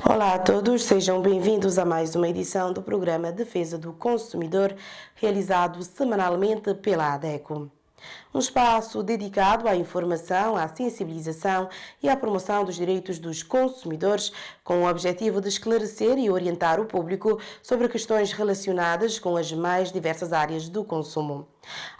Olá a todos, sejam bem-vindos a mais uma edição do programa Defesa do Consumidor, realizado semanalmente pela ADECO. Um espaço dedicado à informação, à sensibilização e à promoção dos direitos dos consumidores, com o objetivo de esclarecer e orientar o público sobre questões relacionadas com as mais diversas áreas do consumo.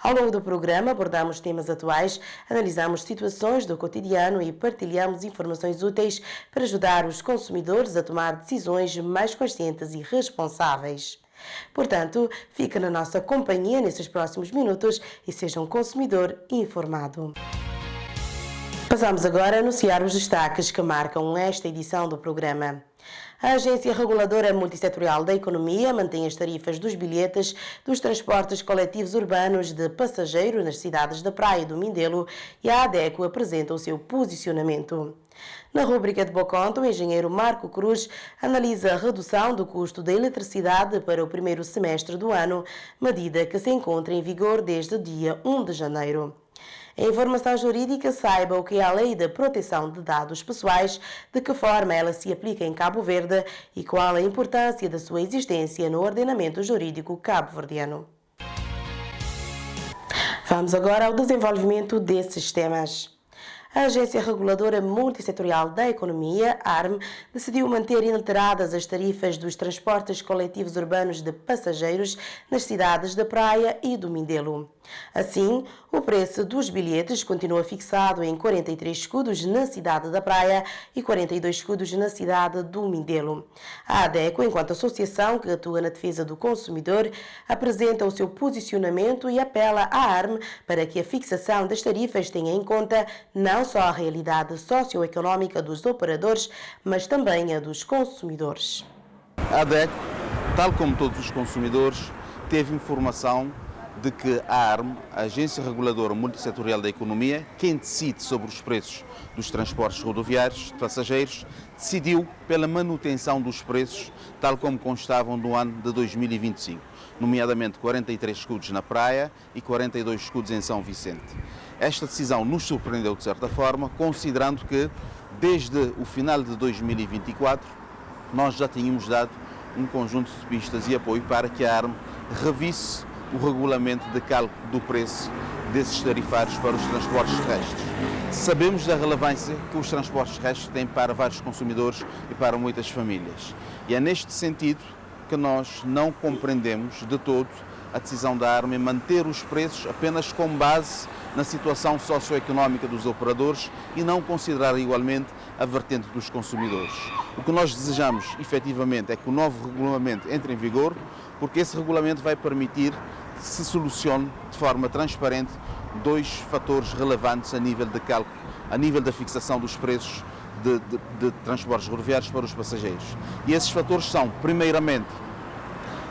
Ao longo do programa abordamos temas atuais, analisamos situações do cotidiano e partilhamos informações úteis para ajudar os consumidores a tomar decisões mais conscientes e responsáveis. Portanto, fica na nossa companhia nesses próximos minutos e seja um consumidor informado. Passamos agora a anunciar os destaques que marcam esta edição do programa. A Agência Reguladora Multissetorial da Economia mantém as tarifas dos bilhetes dos transportes coletivos urbanos de passageiro nas cidades da Praia e do Mindelo e a ADECO apresenta o seu posicionamento. Na rúbrica de Boconto, o engenheiro Marco Cruz analisa a redução do custo da eletricidade para o primeiro semestre do ano, medida que se encontra em vigor desde o dia 1 de janeiro. Em informação jurídica, saiba o que é a Lei da Proteção de Dados Pessoais, de que forma ela se aplica em Cabo Verde e qual a importância da sua existência no ordenamento jurídico cabo-verdiano. Vamos agora ao desenvolvimento desses temas. A Agência Reguladora Multissetorial da Economia, ARM, decidiu manter inalteradas as tarifas dos transportes coletivos urbanos de passageiros nas cidades da Praia e do Mindelo. Assim, o preço dos bilhetes continua fixado em 43 escudos na cidade da Praia e 42 escudos na cidade do Mindelo. A ADECO, enquanto associação que atua na defesa do consumidor, apresenta o seu posicionamento e apela à ARM para que a fixação das tarifas tenha em conta não só a realidade socioeconómica dos operadores, mas também a dos consumidores. A ADECO, tal como todos os consumidores, teve informação de que a ARM, a Agência Reguladora Multissetorial da Economia, quem decide sobre os preços dos transportes rodoviários de passageiros, decidiu pela manutenção dos preços, tal como constavam no ano de 2025, nomeadamente 43 escudos na Praia e 42 escudos em São Vicente. Esta decisão nos surpreendeu de certa forma, considerando que desde o final de 2024 nós já tínhamos dado um conjunto de pistas e apoio para que a ARM revisse o regulamento de cálculo do preço desses tarifários para os transportes terrestres. Sabemos da relevância que os transportes terrestres têm para vários consumidores e para muitas famílias. E é neste sentido que nós não compreendemos de todo a decisão da ARM em manter os preços apenas com base na situação socioeconómica dos operadores e não considerar igualmente a vertente dos consumidores. O que nós desejamos, efetivamente, é que o novo regulamento entre em vigor, porque esse regulamento vai permitir que se solucione de forma transparente dois fatores relevantes a nível de cálculo, a nível da fixação dos preços de transportes rodoviários para os passageiros. E esses fatores são, primeiramente,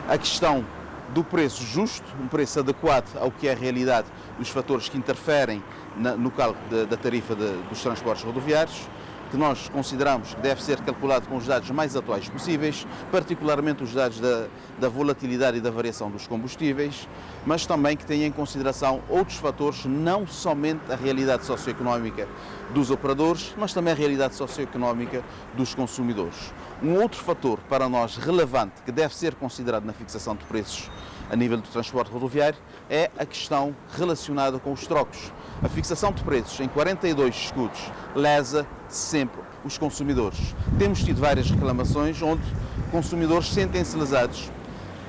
a questão do preço justo, um preço adequado ao que é a realidade dos fatores que interferem no cálculo da tarifa dos transportes rodoviários, que nós consideramos que deve ser calculado com os dados mais atuais possíveis, particularmente os dados da volatilidade e da variação dos combustíveis, mas também que tenha em consideração outros fatores, não somente a realidade socioeconómica dos operadores, mas também a realidade socioeconómica dos consumidores. Um outro fator para nós relevante que deve ser considerado na fixação de preços a nível do transporte rodoviário é a questão relacionada com os trocos. A fixação de preços em 42 escudos lesa sempre os consumidores. Temos tido várias reclamações onde consumidores sentem-se lesados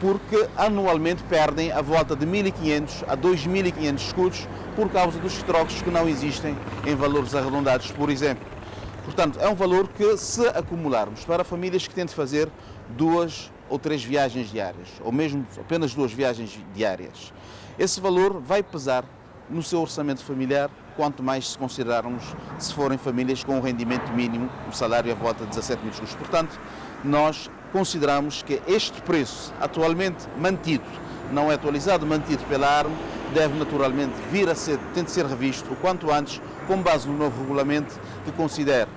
porque anualmente perdem a volta de 1.500 a 2.500 escudos por causa dos trocos que não existem em valores arredondados, por exemplo. Portanto, é um valor que, se acumularmos para famílias que têm de fazer 2 ou 3 viagens diárias, ou mesmo apenas 2 viagens diárias, esse valor vai pesar no seu orçamento familiar, quanto mais se considerarmos se forem famílias com um rendimento mínimo, o salário à volta de 17 mil escudos. Portanto, nós consideramos que este preço, atualmente mantido, não é atualizado, mantido pela ARM, deve naturalmente tem de ser revisto o quanto antes, com base no novo regulamento que considere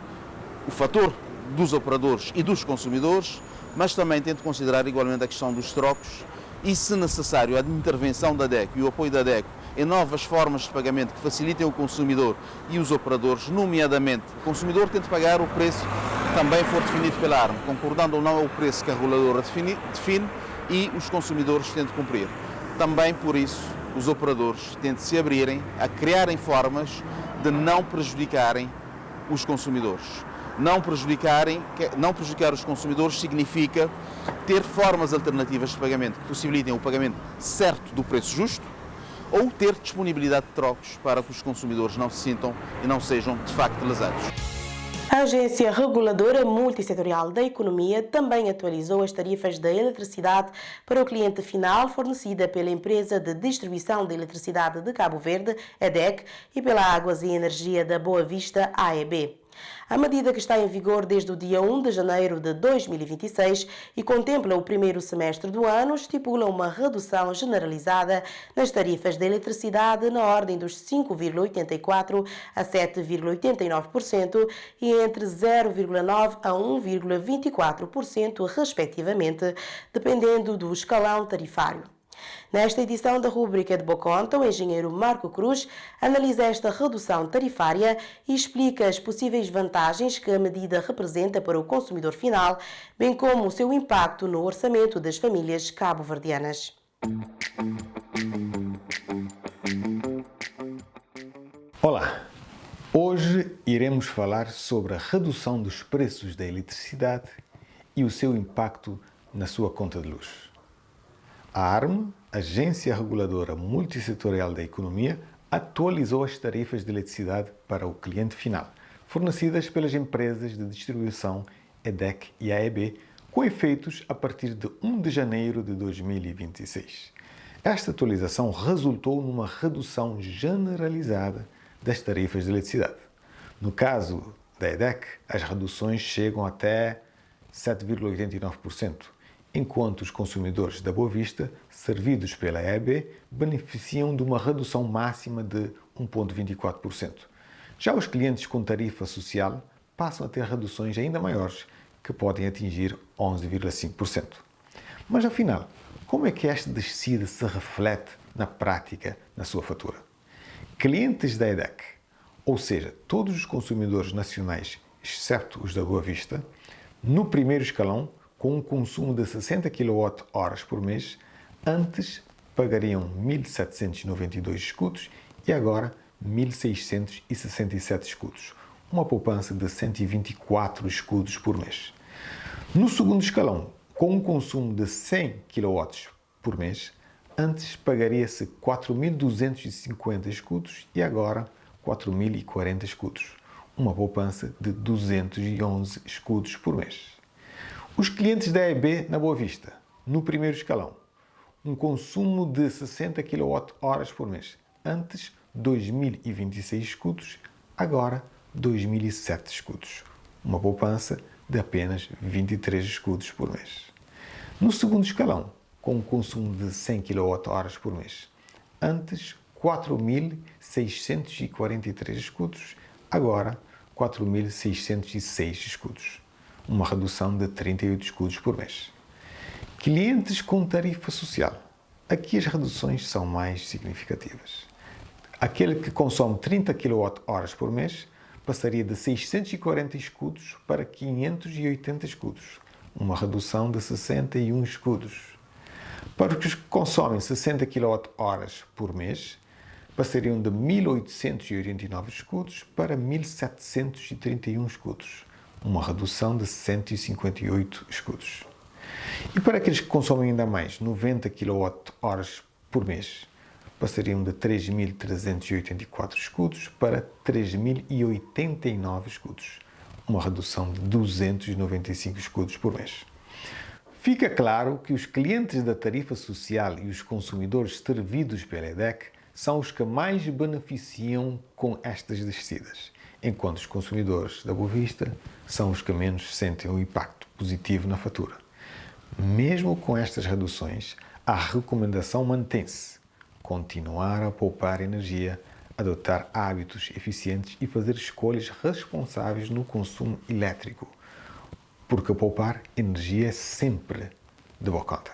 o fator dos operadores e dos consumidores, mas também tem de considerar igualmente a questão dos trocos e, se necessário, a intervenção da ADECO e o apoio da ADECO em novas formas de pagamento que facilitem o consumidor e os operadores, nomeadamente o consumidor tem de pagar o preço também for definido pela ARM, concordando ou não é o preço que a reguladora define e os consumidores têm de cumprir. Também por isso os operadores têm de se abrirem a criarem formas de não prejudicarem os consumidores. Não prejudicar os consumidores significa ter formas alternativas de pagamento que possibilitem o pagamento certo do preço justo ou ter disponibilidade de trocos para que os consumidores não se sintam e não sejam de facto lesados. A Agência Reguladora Multissetorial da Economia também atualizou as tarifas da eletricidade para o cliente final fornecida pela Empresa de Distribuição de Eletricidade de Cabo Verde, EDEC, e pela Águas e Energia da Boa Vista, AEB. A medida, que está em vigor desde o dia 1 de janeiro de 2026 e contempla o primeiro semestre do ano, estipula uma redução generalizada nas tarifas de eletricidade na ordem dos 5,84% a 7,89% e entre 0,9% a 1,24%, respectivamente, dependendo do escalão tarifário. Nesta edição da rúbrica de Boa Conta, o engenheiro Marco Cruz analisa esta redução tarifária e explica as possíveis vantagens que a medida representa para o consumidor final, bem como o seu impacto no orçamento das famílias cabo-verdianas. Olá! Hoje iremos falar sobre a redução dos preços da eletricidade e o seu impacto na sua conta de luz. A ARM, Agência Reguladora Multissetorial da Economia, atualizou as tarifas de eletricidade para o cliente final, fornecidas pelas empresas de distribuição EDEC e AEB, com efeitos a partir de 1 de janeiro de 2026. Esta atualização resultou numa redução generalizada das tarifas de eletricidade. No caso da EDEC, as reduções chegam até 7,89%, enquanto os consumidores da Boa Vista, servidos pela AEB, beneficiam de uma redução máxima de 1,24%. Já os clientes com tarifa social passam a ter reduções ainda maiores, que podem atingir 11,5%. Mas, afinal, como é que esta descida se reflete na prática na sua fatura? Clientes da EDEC, ou seja, todos os consumidores nacionais, exceto os da Boa Vista, no primeiro escalão, com um consumo de 60 kWh por mês, antes pagariam 1.792 escudos e agora 1.667 escudos, uma poupança de 124 escudos por mês. No segundo escalão, com um consumo de 100 kW por mês, antes pagaria-se 4.250 escudos e agora 4.040 escudos, uma poupança de 211 escudos por mês. Os clientes da AEB na Boa Vista, no primeiro escalão, um consumo de 60 kWh por mês, antes 2.026 escudos, agora 2.007 escudos, uma poupança de apenas 23 escudos por mês. No segundo escalão, com um consumo de 100 kWh por mês, antes 4.643 escudos, agora 4.606 escudos, uma redução de 38 escudos por mês. Clientes com tarifa social. Aqui as reduções são mais significativas. Aquele que consome 30 kWh por mês passaria de 640 escudos para 580 escudos, uma redução de 61 escudos. Para os que consomem 60 kWh por mês, passariam de 1.889 escudos para 1.731 escudos, uma redução de 158 escudos. E para aqueles que consomem ainda mais, 90 kWh por mês, passariam de 3.384 escudos para 3.089 escudos, uma redução de 295 escudos por mês. Fica claro que os clientes da tarifa social e os consumidores servidos pela EDEC são os que mais beneficiam com estas descidas, enquanto os consumidores da Boa Vista são os que menos sentem o impacto positivo na fatura. Mesmo com estas reduções, a recomendação mantém-se: continuar a poupar energia, adotar hábitos eficientes e fazer escolhas responsáveis no consumo elétrico, porque poupar energia é sempre de boa conta.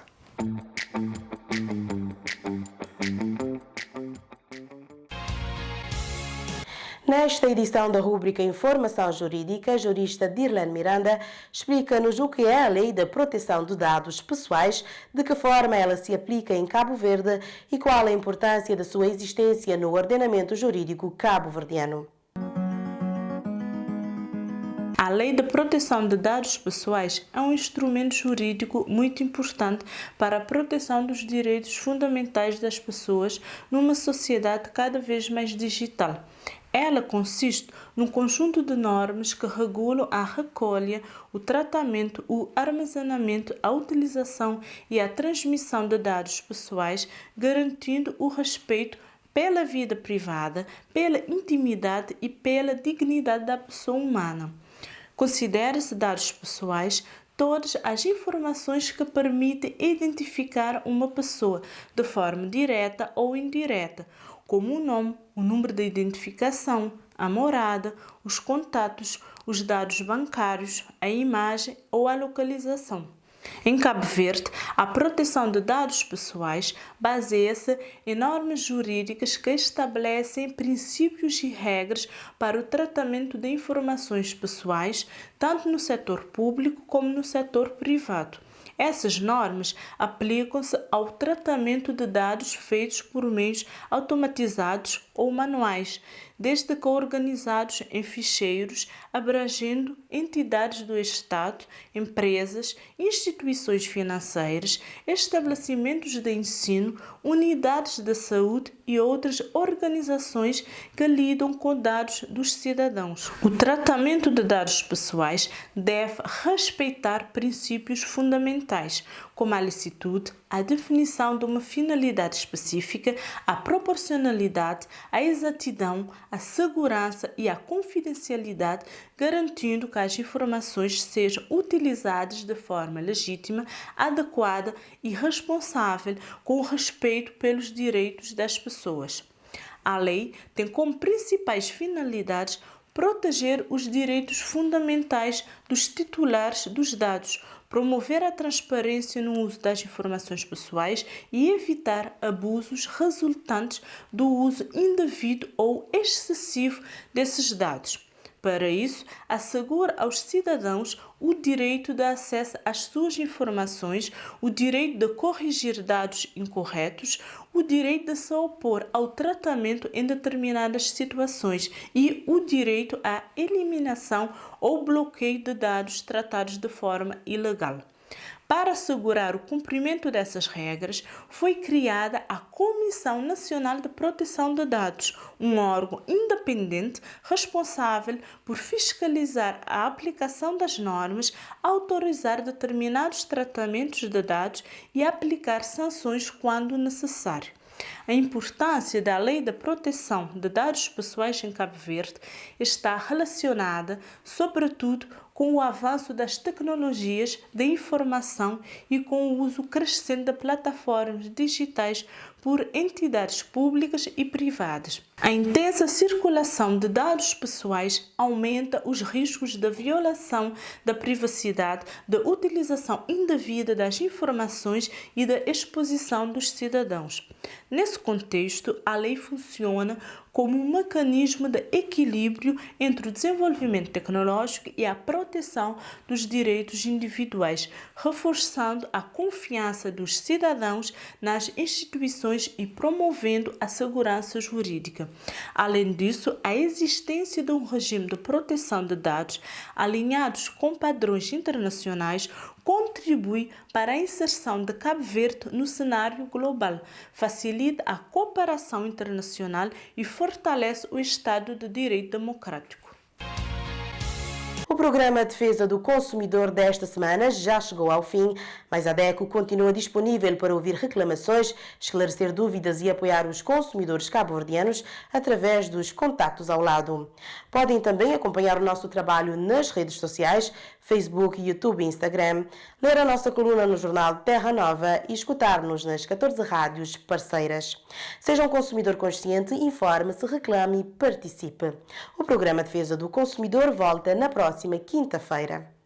Nesta edição da rúbrica Informação Jurídica, a jurista Dirlene Miranda explica-nos o que é a Lei da Proteção de Dados Pessoais, de que forma ela se aplica em Cabo Verde e qual a importância da sua existência no ordenamento jurídico cabo-verdiano. A Lei de Proteção de Dados Pessoais é um instrumento jurídico muito importante para a proteção dos direitos fundamentais das pessoas numa sociedade cada vez mais digital. Ela consiste num conjunto de normas que regulam a recolha, o tratamento, o armazenamento, a utilização e a transmissão de dados pessoais, garantindo o respeito pela vida privada, pela intimidade e pela dignidade da pessoa humana. Considera-se dados pessoais todas as informações que permitem identificar uma pessoa de forma direta ou indireta, como o nome, o número de identificação, a morada, os contatos, os dados bancários, a imagem ou a localização. Em Cabo Verde, a proteção de dados pessoais baseia-se em normas jurídicas que estabelecem princípios e regras para o tratamento de informações pessoais, tanto no setor público como no setor privado. Essas normas aplicam-se ao tratamento de dados feitos por meios automatizados ou manuais, desde que organizados em ficheiros, abrangendo entidades do Estado, empresas, instituições financeiras, estabelecimentos de ensino, unidades de saúde e outras organizações que lidam com dados dos cidadãos. O tratamento de dados pessoais deve respeitar princípios fundamentais, como a licitude, a definição de uma finalidade específica, a proporcionalidade, a exatidão, a segurança e a confidencialidade, garantindo que as informações sejam utilizadas de forma legítima, adequada e responsável, com respeito pelos direitos das pessoas. A lei tem como principais finalidades proteger os direitos fundamentais dos titulares dos dados, promover a transparência no uso das informações pessoais e evitar abusos resultantes do uso indevido ou excessivo desses dados. Para isso, assegura aos cidadãos o direito de acesso às suas informações, o direito de corrigir dados incorretos, o direito de se opor ao tratamento em determinadas situações e o direito à eliminação ou bloqueio de dados tratados de forma ilegal. Para assegurar o cumprimento dessas regras, foi criada a Comissão Nacional de Proteção de Dados, um órgão independente responsável por fiscalizar a aplicação das normas, autorizar determinados tratamentos de dados e aplicar sanções quando necessário. A importância da Lei da Proteção de Dados Pessoais em Cabo Verde está relacionada, sobretudo, com o avanço das tecnologias de informação e com o uso crescente de plataformas digitais por entidades públicas e privadas. A intensa circulação de dados pessoais aumenta os riscos de violação da privacidade, de utilização indevida das informações e da exposição dos cidadãos. Nesse contexto, a lei funciona como um mecanismo de equilíbrio entre o desenvolvimento tecnológico e a proteção dos direitos individuais, reforçando a confiança dos cidadãos nas instituições e promovendo a segurança jurídica. Além disso, a existência de um regime de proteção de dados alinhados com padrões internacionais contribui para a inserção de Cabo Verde no cenário global, facilita a cooperação internacional e fortalece o Estado de Direito democrático. O programa Defesa do Consumidor desta semana já chegou ao fim, mas a DECO continua disponível para ouvir reclamações, esclarecer dúvidas e apoiar os consumidores cabo-verdianos através dos contactos ao lado. Podem também acompanhar o nosso trabalho nas redes sociais, Facebook, YouTube e Instagram, ler a nossa coluna no jornal Terra Nova e escutar-nos nas 14 rádios parceiras. Seja um consumidor consciente, informe-se, reclame e participe. O programa Defesa do Consumidor volta na próxima quinta-feira.